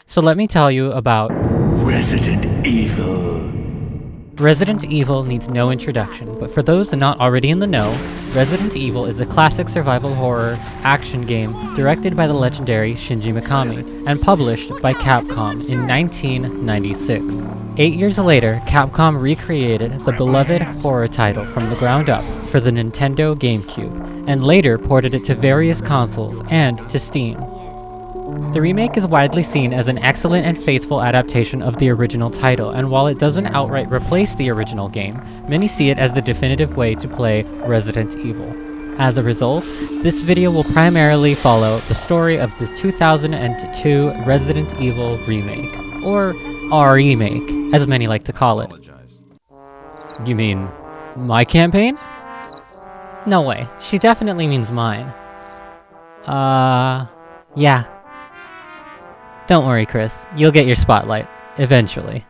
So let me tell you about Resident Evil. Resident Evil needs no introduction, but for those not already in the know, Resident Evil is a classic survival horror action game directed by the legendary Shinji Mikami and published by Capcom in 1996. 8 years later, Capcom recreated the beloved horror title from the ground up for the Nintendo GameCube, and later ported it to various consoles and to Steam. The remake is widely seen as an excellent and faithful adaptation of the original title, and while it doesn't outright replace the original game, many see it as the definitive way to play Resident Evil. As a result, this video will primarily follow the story of the 2002 Resident Evil remake, or REmake, as many like to call it. You mean my campaign? No way, she definitely means mine. Yeah. Don't worry, Chris. You'll get your spotlight. Eventually.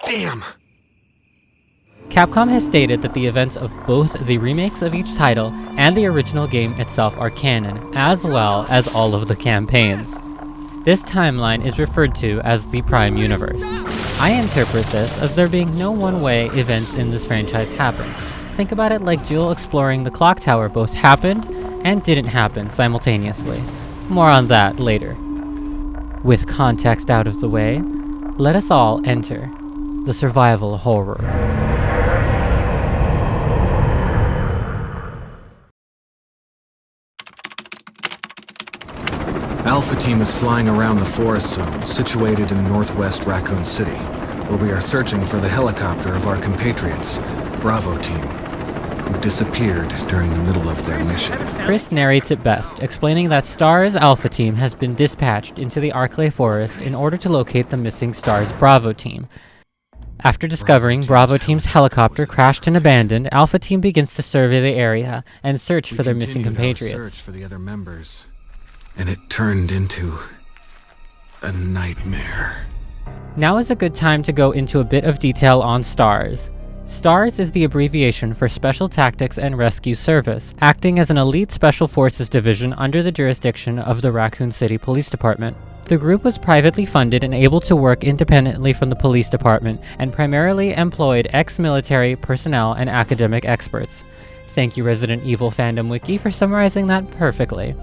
Damn! Capcom has stated that the events of both the remakes of each title and the original game itself are canon, as well as all of the campaigns. This timeline is referred to as the Prime Universe. I interpret this as there being no one-way events in this franchise happen. Think about it like Jill exploring the clock tower both happened and didn't happen simultaneously. More on that later. With context out of the way, let us all enter the survival horror. Alpha Team is flying around the forest zone situated in northwest Raccoon City, where we are searching for the helicopter of our compatriots, Bravo Team, who disappeared during the middle of their mission. Chris narrates it best, explaining that STAR's Alpha Team has been dispatched into the Arklay Forest in order to locate the missing STAR's Bravo Team. After discovering Bravo Team's helicopter crashed and abandoned, Alpha Team begins to survey the area and search for their missing compatriots. Search for the other members, and it turned into a nightmare. Now is a good time to go into a bit of detail on STARS. STARS is the abbreviation for Special Tactics and Rescue Service, acting as an elite special forces division under the jurisdiction of the Raccoon City Police Department. The group was privately funded and able to work independently from the police department, and primarily employed ex-military personnel and academic experts. Thank you, Resident Evil Fandom Wiki, for summarizing that perfectly.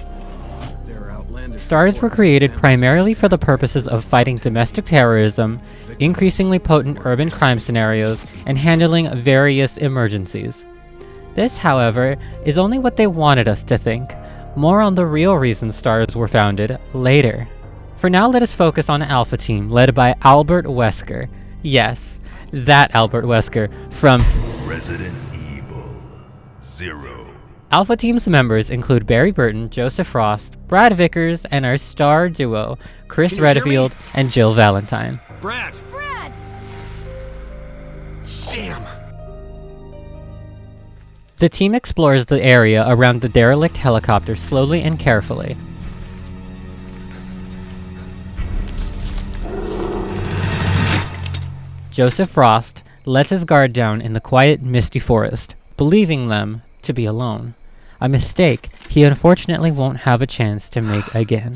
STARS were created primarily for the purposes of fighting domestic terrorism, increasingly potent urban crime scenarios, and handling various emergencies. This, however, is only what they wanted us to think. More on the real reason STARS were founded later. For now, let us focus on Alpha Team, led by Albert Wesker. Yes, that Albert Wesker from Resident Evil 0. Alpha Team's members include Barry Burton, Joseph Frost, Brad Vickers, and our star duo, Chris Redfield and Jill Valentine. Brad! Damn! The team explores the area around the derelict helicopter slowly and carefully. Joseph Frost lets his guard down in the quiet, misty forest, believing them to be alone. A mistake he unfortunately won't have a chance to make again.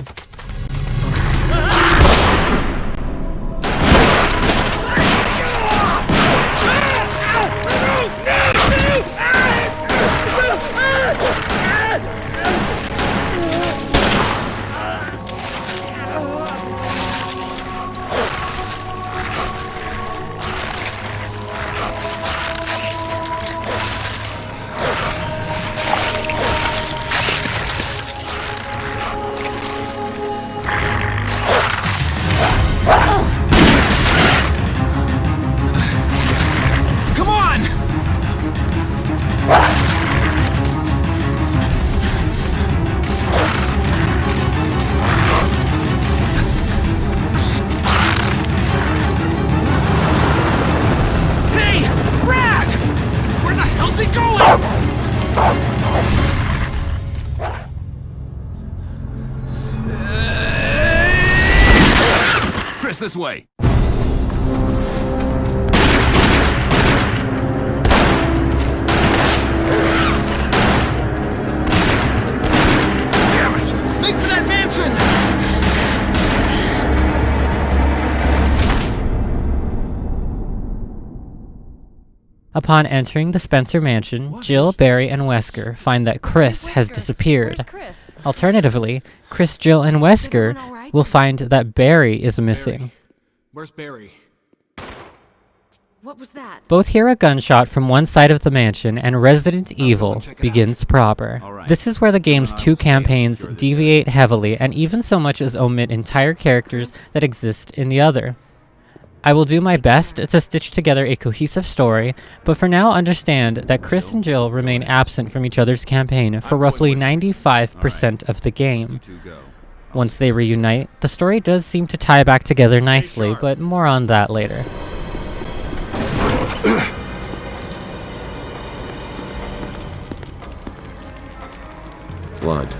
Chris, this way! Damn it! Make for that mansion! Upon entering the Spencer mansion, Jill, Barry, and Wesker find that Chris has disappeared. Chris? Alternatively, Chris, Jill, and Wesker everyone all right? will find that Barry is missing. Where's Barry? What was that? Both hear a gunshot from one side of the mansion, and Resident Evil check it begins proper. Alright. This is where the game's two campaigns deviate heavily, and even so much as omit entire characters that exist in the other. I will do my best to stitch together a cohesive story, but for now understand that Chris and Jill remain absent from each other's campaign for roughly 95% of the game. Once they reunite, the story does seem to tie back together nicely, but more on that later. Blood.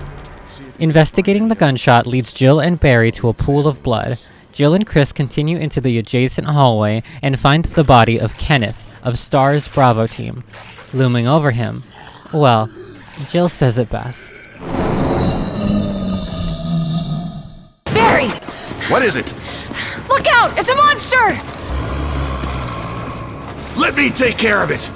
Investigating the gunshot leads Jill and Barry to a pool of blood. Jill and Chris continue into the adjacent hallway and find the body of Kenneth of STAR's Bravo team. Looming over him, well, Jill says it best. Barry! What is it? Look out! It's a monster! Let me take care of it!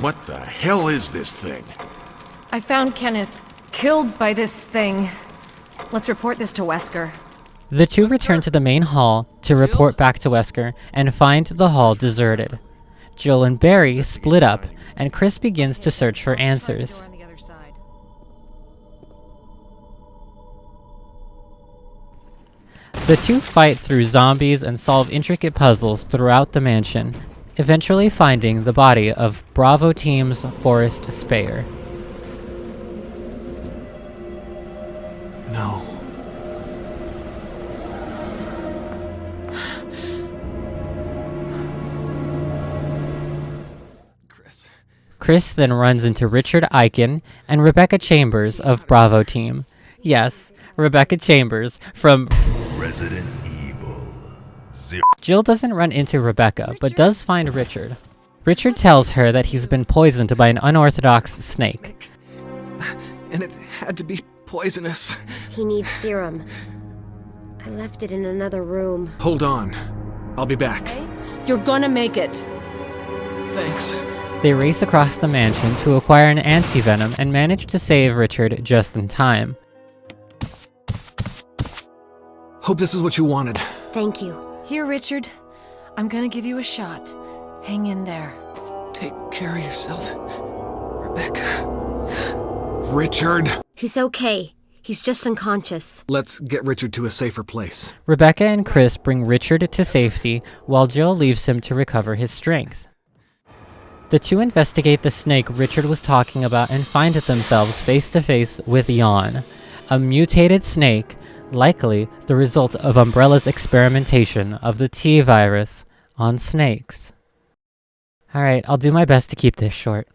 What the hell is this thing? I found Kenneth killed by this thing. Let's report this to Wesker. The two return to the main hall to report back to Wesker and find the hall deserted. Jill and Barry split up, and Chris begins to search for answers. Door on the other side. The two fight through zombies and solve intricate puzzles throughout the mansion, eventually finding the body of Bravo Team's Forrest Speyer. No. Chris then runs into Richard Eichen and Rebecca Chambers of Bravo Team. Yes, Rebecca Chambers from Resident Evil 0. Jill doesn't run into Rebecca, but does find Richard. Richard tells her that he's been poisoned by an unorthodox snake. And it had to be poisonous. He needs serum. I left it in another room. Hold on. I'll be back. You're gonna make it. Thanks. They race across the mansion to acquire an anti-venom and manage to save Richard just in time. Hope this is what you wanted. Thank you. Here, Richard. I'm gonna give you a shot. Hang in there. Take care of yourself, Rebecca. Richard! He's okay. He's just unconscious. Let's get Richard to a safer place. Rebecca and Chris bring Richard to safety, while Jill leaves him to recover his strength. The two investigate the snake Richard was talking about and find themselves face to face with Yawn, a mutated snake, likely the result of Umbrella's experimentation of the T-virus on snakes. Alright, I'll do my best to keep this short.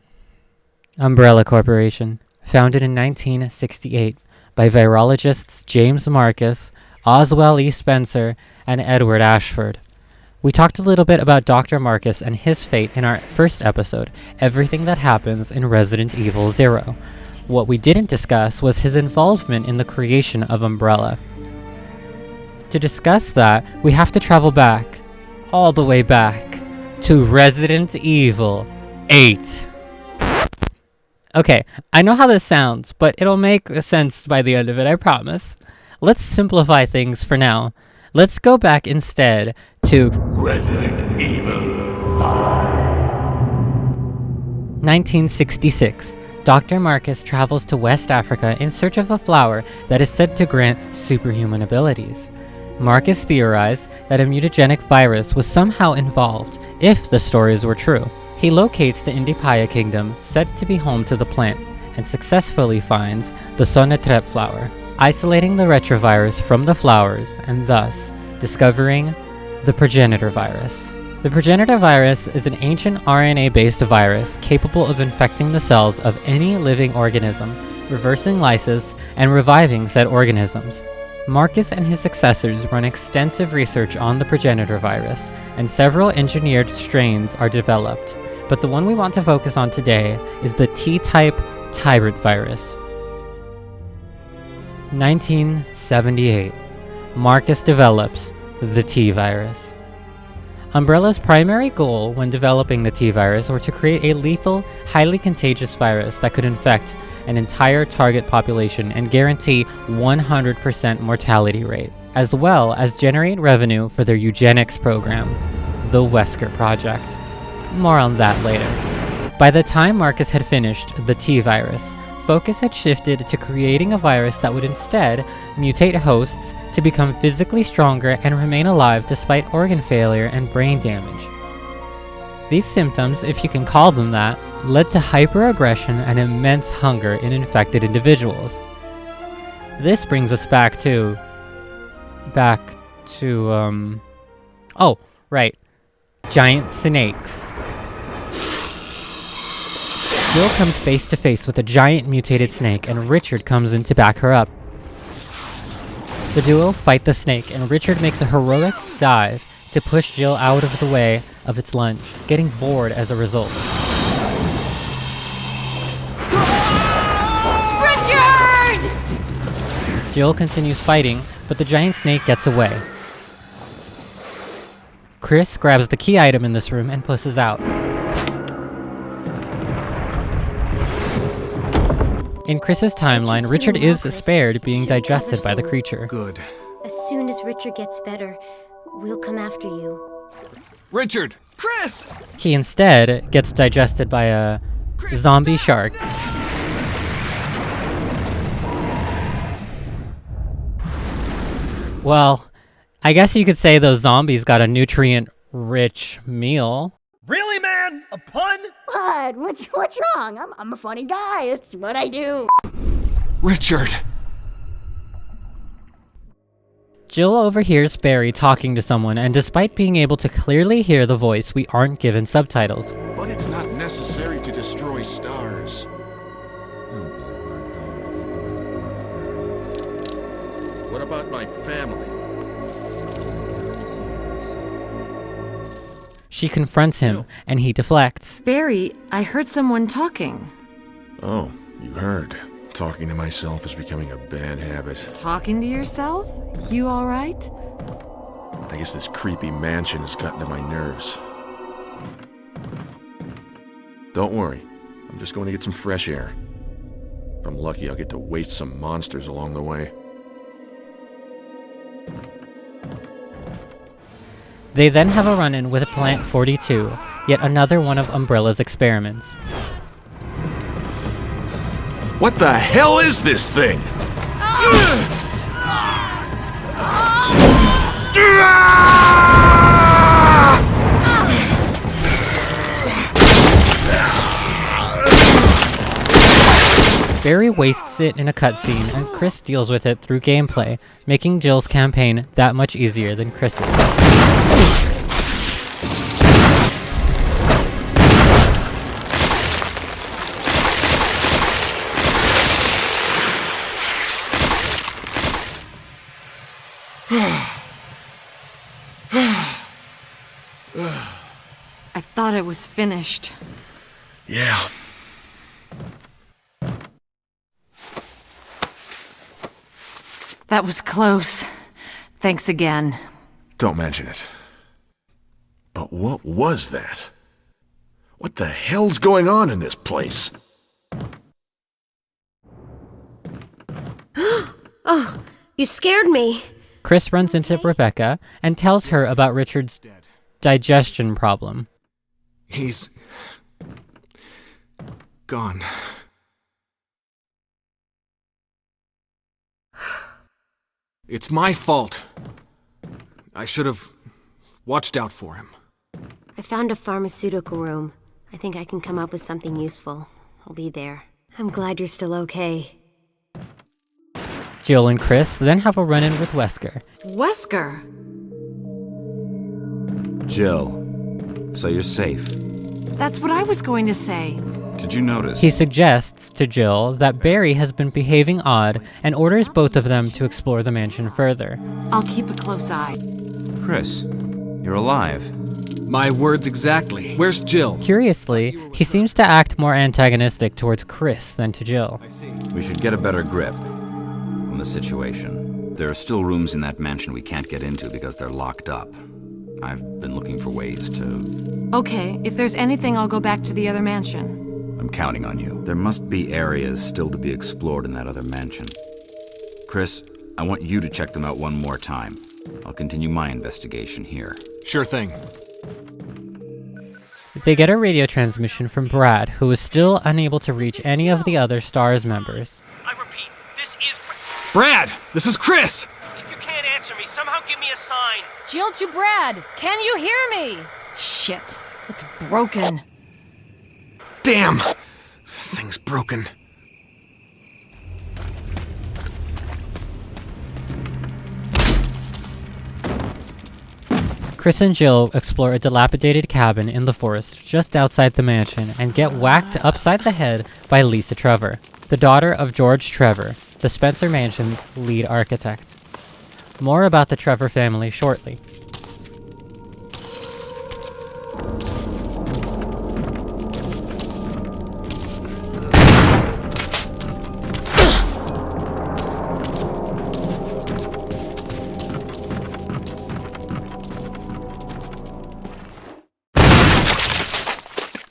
Umbrella Corporation, founded in 1968 by virologists James Marcus, Oswell E. Spencer, and Edward Ashford. We talked a little bit about Dr. Marcus and his fate in our first episode, Everything That Happens in Resident Evil 0. What we didn't discuss was his involvement in the creation of Umbrella. To discuss that, we have to travel back, all the way back, to Resident Evil 8. Okay, I know how this sounds, but it'll make sense by the end of it, I promise. Let's simplify things for now. Let's go back instead to Resident Evil 5. 1966. Dr. Marcus travels to West Africa in search of a flower that is said to grant superhuman abilities. Marcus theorized that a mutagenic virus was somehow involved, if the stories were true. He locates the Indipaya kingdom, said to be home to the plant, and successfully finds the Sonetrep flower, isolating the retrovirus from the flowers, and thus discovering the progenitor virus. The progenitor virus is an ancient RNA-based virus capable of infecting the cells of any living organism, reversing lysis, and reviving said organisms. Marcus and his successors run extensive research on the progenitor virus, and several engineered strains are developed, but the one we want to focus on today is the T-type tyrant virus. 1978. Marcus develops the T-Virus. Umbrella's primary goal when developing the T-Virus were to create a lethal, highly contagious virus that could infect an entire target population and guarantee 100% mortality rate, as well as generate revenue for their eugenics program, the Wesker Project. More on that later. By the time Marcus had finished the T-Virus, focus had shifted to creating a virus that would instead mutate hosts to become physically stronger and remain alive despite organ failure and brain damage. These symptoms, if you can call them that, led to hyperaggression and immense hunger in infected individuals. This brings us back to... Oh, right. Giant snakes. Jill comes face to face with a giant mutated snake and Richard comes in to back her up. The duo fight the snake and Richard makes a heroic dive to push Jill out of the way of its lunge, getting bored as a result. Richard! Jill continues fighting, but the giant snake gets away. Chris grabs the key item in this room and pushes out. In Chris's timeline, Richard is spared being digested by the creature. Good. As soon as Richard gets better, we'll come after you. Richard! Chris! He instead gets digested by a zombie shark. Well, I guess you could say those zombies got a nutrient-rich meal. Really, man? A pun? What? What's wrong? I'm a funny guy. It's what I do. Richard! Jill overhears Barry talking to someone, and despite being able to clearly hear the voice, we aren't given subtitles. But it's not necessary to destroy stars. What about my family? She confronts him, and he deflects. Barry, I heard someone talking. Oh, you heard. Talking to myself is becoming a bad habit. Talking to yourself? You alright? I guess this creepy mansion has gotten to my nerves. Don't worry. I'm just going to get some fresh air. If I'm lucky, I'll get to waste some monsters along the way. They then have a run-in with Plant 42, yet another one of Umbrella's experiments. What the hell is this thing? Barry wastes it in a cutscene, and Chris deals with it through gameplay, making Jill's campaign that much easier than Chris's. I thought it was finished. Yeah. That was close. Thanks again. Don't mention it. But what was that? What the hell's going on in this place? Oh, you scared me. Chris runs into Rebecca and tells her about Richard's digestion problem. He's... gone. It's my fault. I should have watched out for him. I found a pharmaceutical room. I think I can come up with something useful. I'll be there. I'm glad you're still okay. Jill and Chris then have a run-in with Wesker. Wesker? Jill, so you're safe. That's what I was going to say. Did you notice? He suggests to Jill that Barry has been behaving odd and orders both of them to explore the mansion further. I'll keep a close eye. Chris, you're alive. My words exactly. Where's Jill? Curiously, he seems to act more antagonistic towards Chris than to Jill. We should get a better grip. from the situation. There are still rooms in that mansion we can't get into because they're locked up. I've been looking for ways to... Okay, if there's anything, I'll go back to the other mansion. I'm counting on you. There must be areas still to be explored in that other mansion. Chris, I want you to check them out one more time. I'll continue my investigation here. Sure thing. They get a radio transmission from Brad, who is still unable to reach any of the other STARS members. I repeat, this is Brad! This is Chris! If you can't answer me, somehow give me a sign. Jill to Brad, can you hear me? Shit, it's broken. Damn! Thing's broken. Chris and Jill explore a dilapidated cabin in the forest just outside the mansion and get whacked upside the head by Lisa Trevor, the daughter of George Trevor, the Spencer Mansion's lead architect. More about the Trevor family shortly.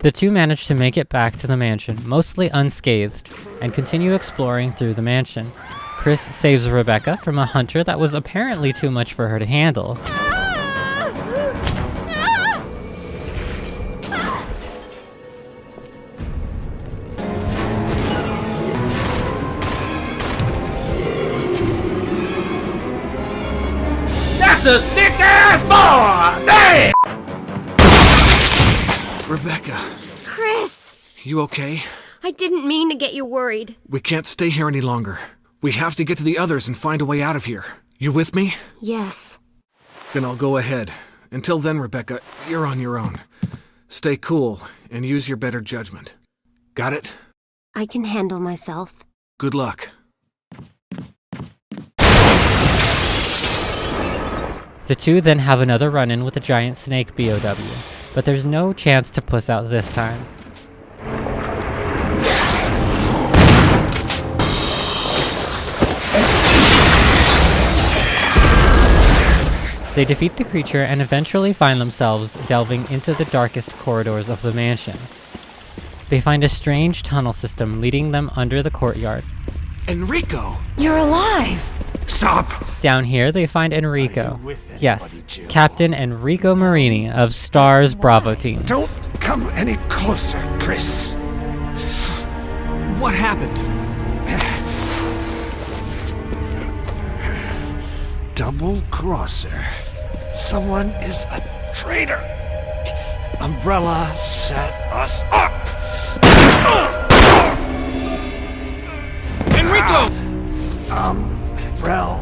The two manage to make it back to the mansion, mostly unscathed, and continue exploring through the mansion. Chris saves Rebecca from a hunter that was apparently too much for her to handle. That's a thick-ass boy! Damn! Rebecca, Chris! you okay? I didn't mean to get you worried. We can't stay here any longer. We have to get to the others and find a way out of here. You with me? Yes. Then I'll go ahead. Until then, Rebecca, you're on your own. Stay cool and use your better judgment. Got it? I can handle myself. Good luck. The two then have another run-in with a giant snake BOW, but there's no chance to puss out this time. They defeat the creature and eventually find themselves delving into the darkest corridors of the mansion. They find a strange tunnel system leading them under the courtyard. Enrico! You're alive! Stop! Down here, they find Enrico. Yes, Captain Enrico Marini of STARS Bravo Team. Don't come any closer, Chris. What happened? Double crosser. Someone is a traitor. Umbrella set us up. Enrico! Umbrella.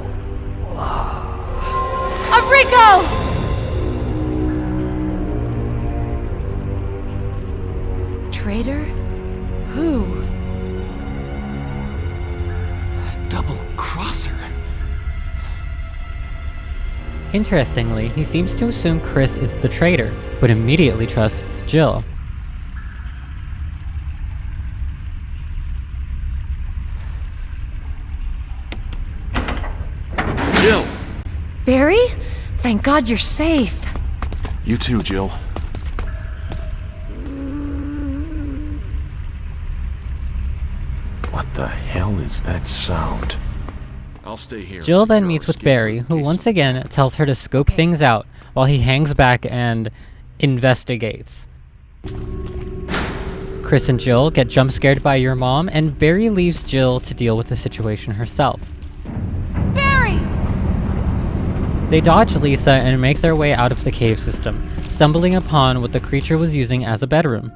Enrico! Traitor? Who? Double crosser. Interestingly, he seems to assume Chris is the traitor, but immediately trusts Jill. Jill! Barry? Thank God you're safe. You too, Jill. What the hell is that sound? I'll stay here. Jill then meets with Barry, who once again tells her to scope things out while he hangs back and investigates. Chris and Jill get jump scared by your mom, and Barry leaves Jill to deal with the situation herself. Barry! They dodge Lisa and make their way out of the cave system, stumbling upon what the creature was using as a bedroom.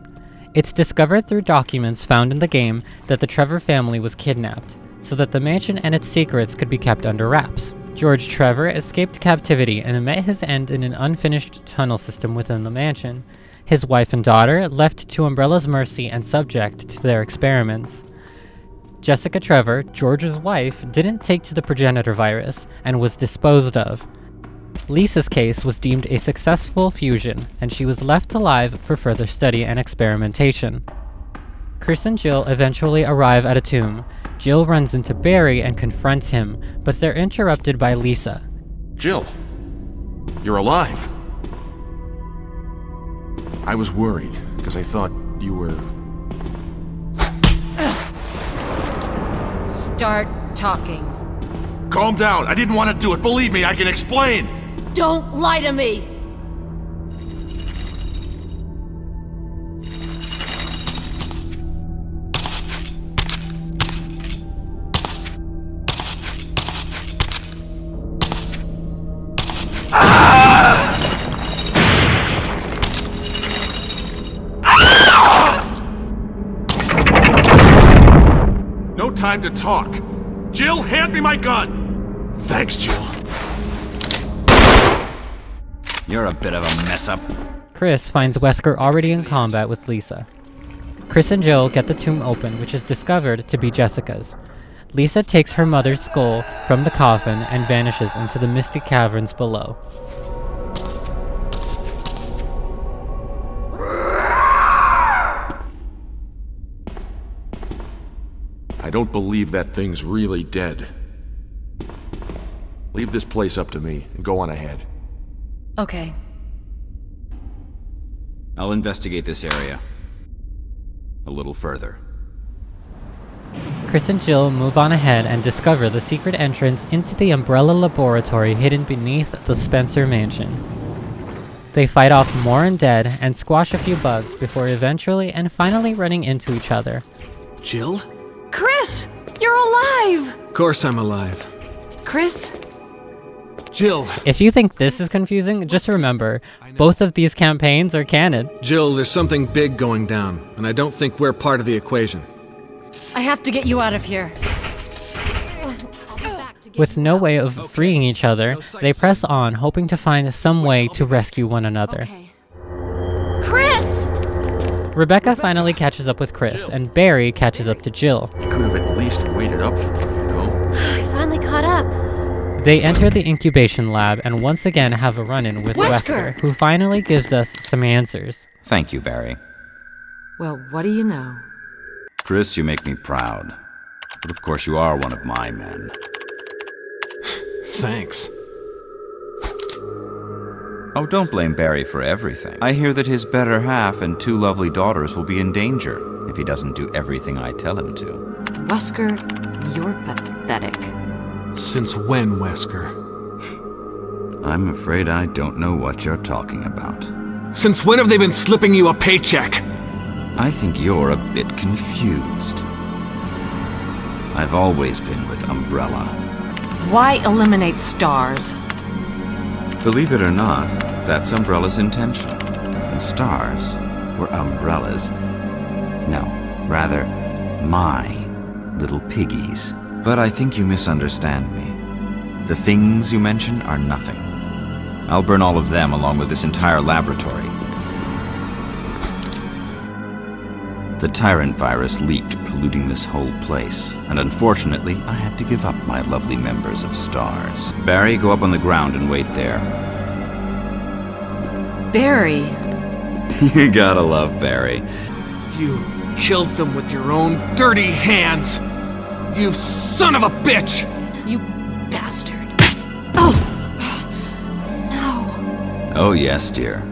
It's discovered through documents found in the game that the Trevor family was kidnapped, so that the mansion and its secrets could be kept under wraps. George Trevor escaped captivity and met his end in an unfinished tunnel system within the mansion. His wife and daughter left to Umbrella's mercy and subject to their experiments. Jessica Trevor, George's wife, didn't take to the progenitor virus and was disposed of. Lisa's case was deemed a successful fusion, and she was left alive for further study and experimentation. Chris and Jill eventually arrive at a tomb, Jill runs into Barry and confronts him, but they're interrupted by Lisa. Jill, you're alive. I was worried, because I thought you were... Start talking. Calm down, I didn't want to do it. Believe me, I can explain. Don't lie to me! No time to talk. Jill, hand me my gun! Thanks, Jill. You're a bit of a mess-up. Chris finds Wesker already in combat with Lisa. Chris and Jill get the tomb open, which is discovered to be Jessica's. Lisa takes her mother's skull from the coffin and vanishes into the misty caverns below. I don't believe that thing's really dead. Leave this place up to me, and go on ahead. Okay. I'll investigate this area a little further. Chris and Jill move on ahead and discover the secret entrance into the Umbrella Laboratory hidden beneath the Spencer Mansion. They fight off more undead and squash a few bugs before eventually and finally running into each other. Jill? Chris! You're alive! Of course I'm alive. Chris? Jill! If you think this is confusing, just remember, both of these campaigns are canon. Jill, there's something big going down, and I don't think we're part of the equation. I have to get you out of here. With no way of freeing each other, they press on, hoping to find some way to rescue one another. Okay. Chris! Rebecca finally catches up with Chris, and Barry catches up to Jill. You could have at least waited up for me, you know? I finally caught up. They enter the incubation lab and once again have a run-in with Wesker! Wesker, who finally gives us some answers. Thank you, Barry. Well, what do you know? Chris, you make me proud. But of course you are one of my men. Thanks. Oh, don't blame Barry for everything. I hear that his better half and 2 lovely daughters will be in danger if he doesn't do everything I tell him to. Wesker, you're pathetic. Since when, Wesker? I'm afraid I don't know what you're talking about. Since when have they been slipping you a paycheck? I think you're a bit confused. I've always been with Umbrella. Why eliminate stars? Believe it or not, that's Umbrella's intention. And stars were Umbrella's. No, rather, my little piggies. But I think you misunderstand me. The things you mention are nothing. I'll burn all of them along with this entire laboratory. The Tyrant virus leaked, polluting this whole place, and unfortunately, I had to give up my lovely members of Stars. Barry, go up on the ground and wait there. Barry. You gotta love Barry. You killed them with your own dirty hands! You son of a bitch! You bastard. Oh! No. Oh yes, dear.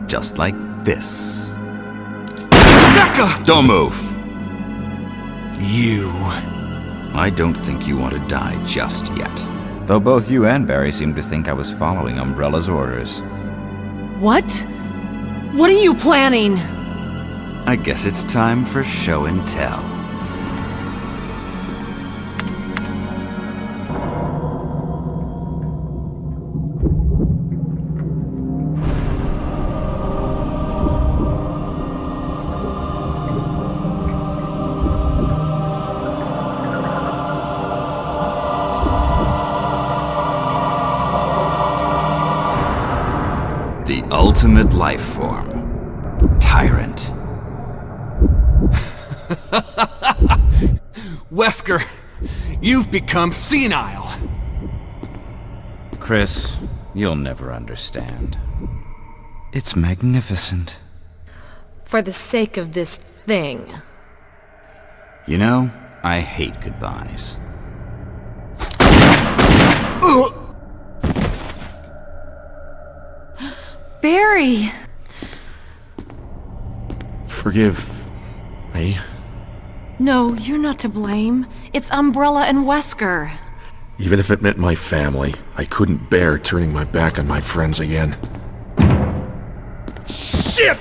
Just like this. Becca! Don't move! You... I don't think you want to die just yet. Though both you and Barry seem to think I was following Umbrella's orders. What? What are you planning? I guess it's time for show and tell. The ultimate life form. Tyrant. Wesker, you've become senile. Chris, you'll never understand. It's magnificent. For the sake of this thing. You know, I hate goodbyes. Barry! Forgive me. No, you're not to blame. It's Umbrella and Wesker. Even if it meant my family, I couldn't bear turning my back on my friends again. Shit!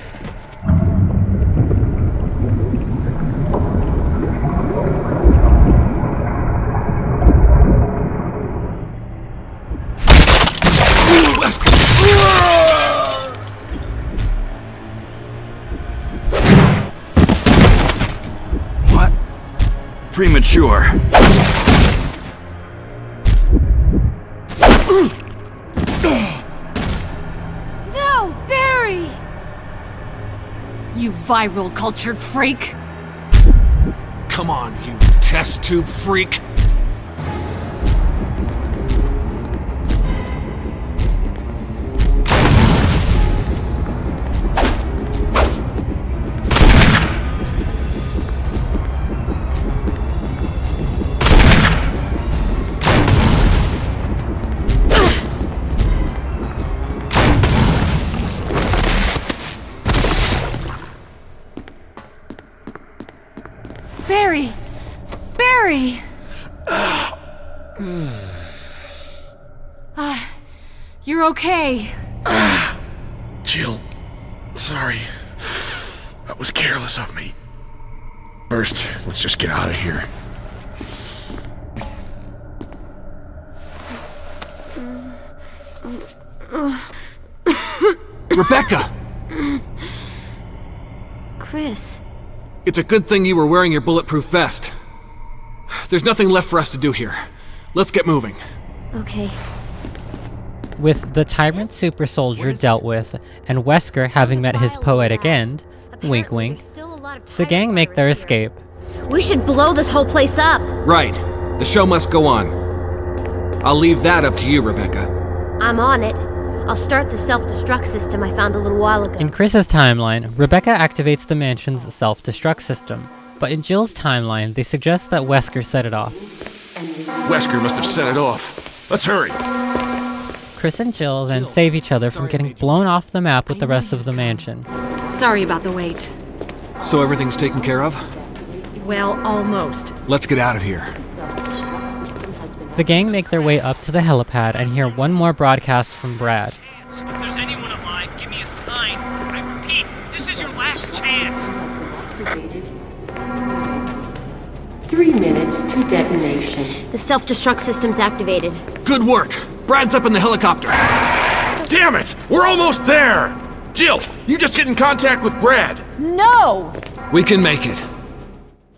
What? Premature. No, Barry! You viral cultured freak! Come on, you test tube freak. Barry! Barry! You're okay. Jill, sorry. That was careless of me. First, let's just get out of here. Rebecca! Chris. It's a good thing you were wearing your bulletproof vest. There's nothing left for us to do here. Let's get moving. Okay. With the tyrant super soldier dealt with, and Wesker having met his poetic end, wink wink, the gang make their escape. We should blow this whole place up. Right. The show must go on. I'll leave that up to you, Rebecca. I'm on it. I'll start the self-destruct system I found a little while ago. In Chris's timeline, Rebecca activates the mansion's self-destruct system, but in Jill's timeline, they suggest that Wesker set it off. Wesker must have set it off. Let's hurry. Chris and Jill then save each other from getting blown off the map with the rest of the mansion. Sorry about the wait. So everything's taken care of? Well, almost. Let's get out of here. The gang make their way up to the helipad and hear one more broadcast from Brad. If there's anyone alive, give me a sign. I repeat, this is your last chance. 3 minutes to detonation. The self-destruct system's activated. Good work! Brad's up in the helicopter! Damn it! We're almost there! Jill, you just get in contact with Brad. No! We can make it.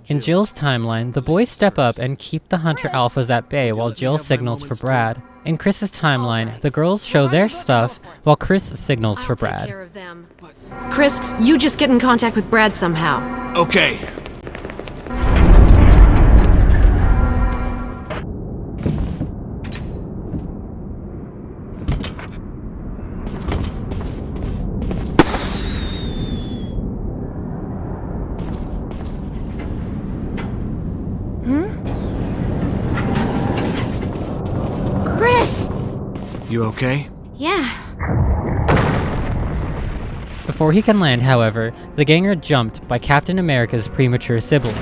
In Jill's timeline, the boys step up and keep the Hunter Alphas at bay while Jill signals for Brad. In Chris's timeline, the girls show their stuff while Chris signals for I'll take Brad. care of them. Chris, you just get in contact with Brad somehow. Okay. Chris! You okay? Yeah. Before he can land, however, the gang are jumped by Captain America's premature sibling.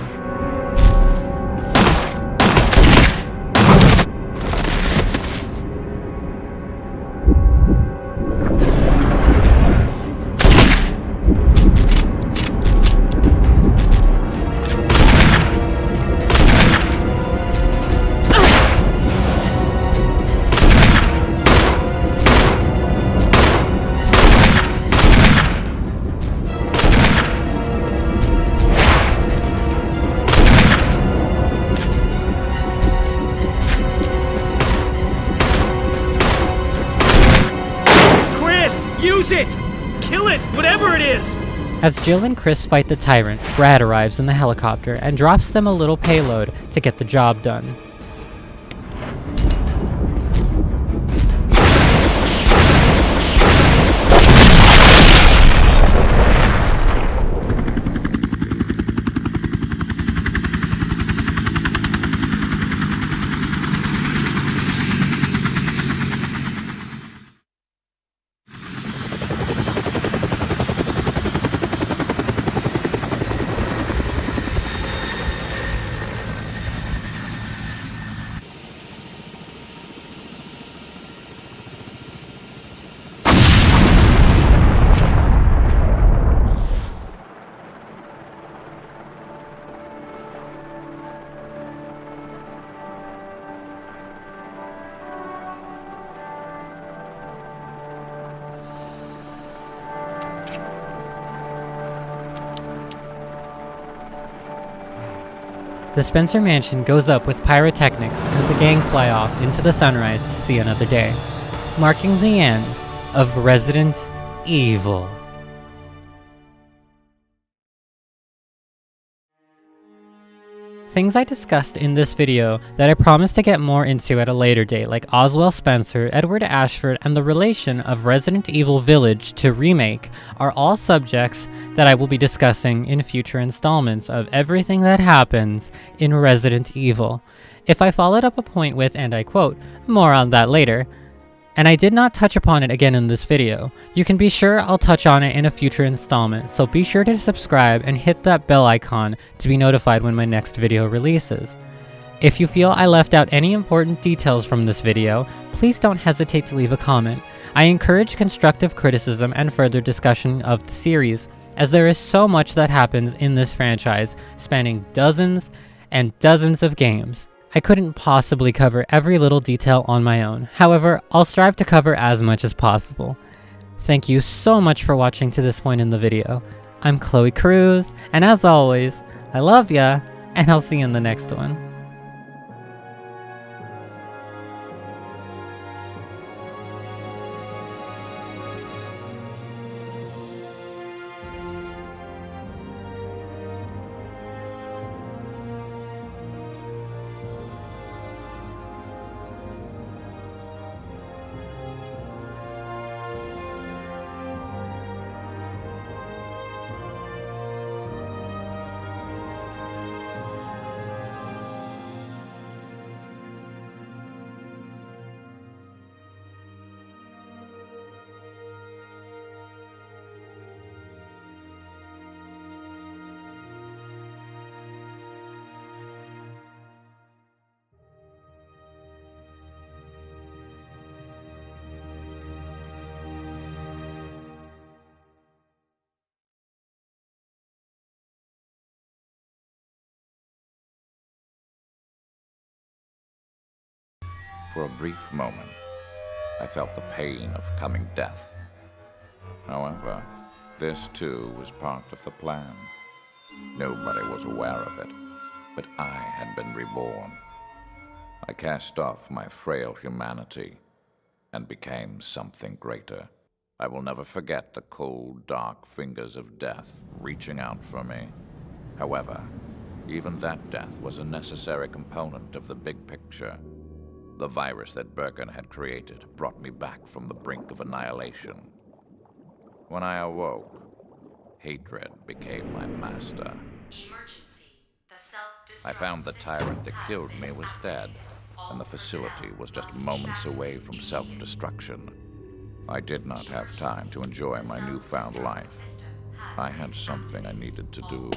Use it! Kill it! Whatever it is! As Jill and Chris fight the tyrant, Brad arrives in the helicopter and drops them a little payload to get the job done. The Spencer mansion goes up with pyrotechnics and the gang fly off into the sunrise to see another day, marking the end of Resident Evil. Things I discussed in this video that I promise to get more into at a later date, like Oswell Spencer, Edward Ashford, and the relation of Resident Evil Village to REmake, are all subjects that I will be discussing in future installments of everything that happens in Resident Evil. If I followed up a point with, and I quote, "more on that later," and I did not touch upon it again in this video, you can be sure I'll touch on it in a future installment, so be sure to subscribe and hit that bell icon to be notified when my next video releases. If you feel I left out any important details from this video, please don't hesitate to leave a comment. I encourage constructive criticism and further discussion of the series, as there is so much that happens in this franchise, spanning dozens and dozens of games. I couldn't possibly cover every little detail on my own. However, I'll strive to cover as much as possible. Thank you so much for watching to this point in the video. I'm Chloe Cruz, and as always, I love ya, and I'll see you in the next one. For a brief moment, I felt the pain of coming death. However, this too was part of the plan. Nobody was aware of it, but I had been reborn. I cast off my frail humanity and became something greater. I will never forget the cold, dark fingers of death reaching out for me. However, even that death was a necessary component of the big picture. The virus that Birkin had created brought me back from the brink of annihilation. When I awoke, hatred became my master. I found the tyrant that killed me was dead, and the facility was just moments away from self-destruction. I did not have time to enjoy my newfound life. I had something I needed to do.